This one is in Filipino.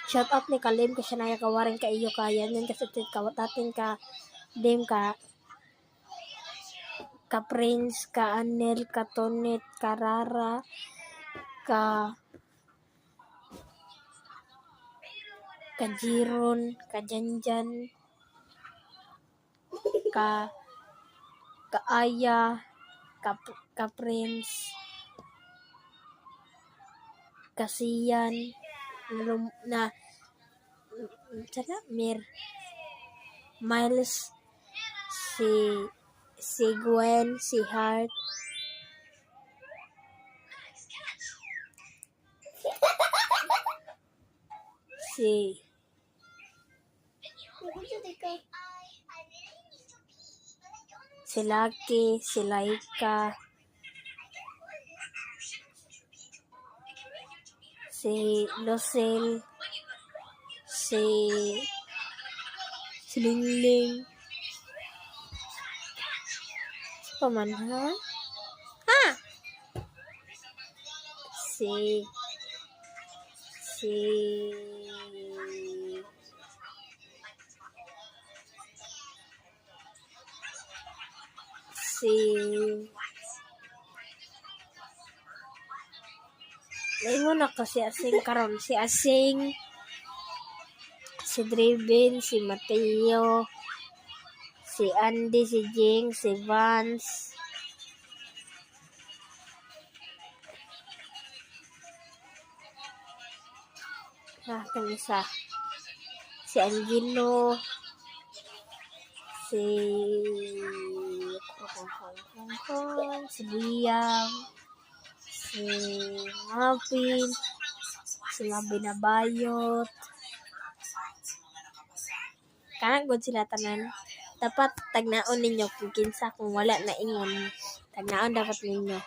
Shout out ni Kalim kasi siya na kawarin ka iyo kaya yan kasi tatin ka dim ka Prince, ka Anel, ka Tonet, ka Rara, ka Jiron, ka Janjan, ka Aya, ka Prince, ka Sian, Miles, si Gwen, si Heart, si Lucky, si Laika, si Lucel, si Lingling, paman ha? Si Ingon ako si Asing karon, si Asing, si Driven, si Mateo, si Andy, si Jing, si Vance, kung isa, si Angelo, si Liam, si Mapin, si Mabinabayot, kanang good sila tanan. Dapat tagnaon ninyo kung kinsa kung wala na ingon. Tagnaon dapat ninyo.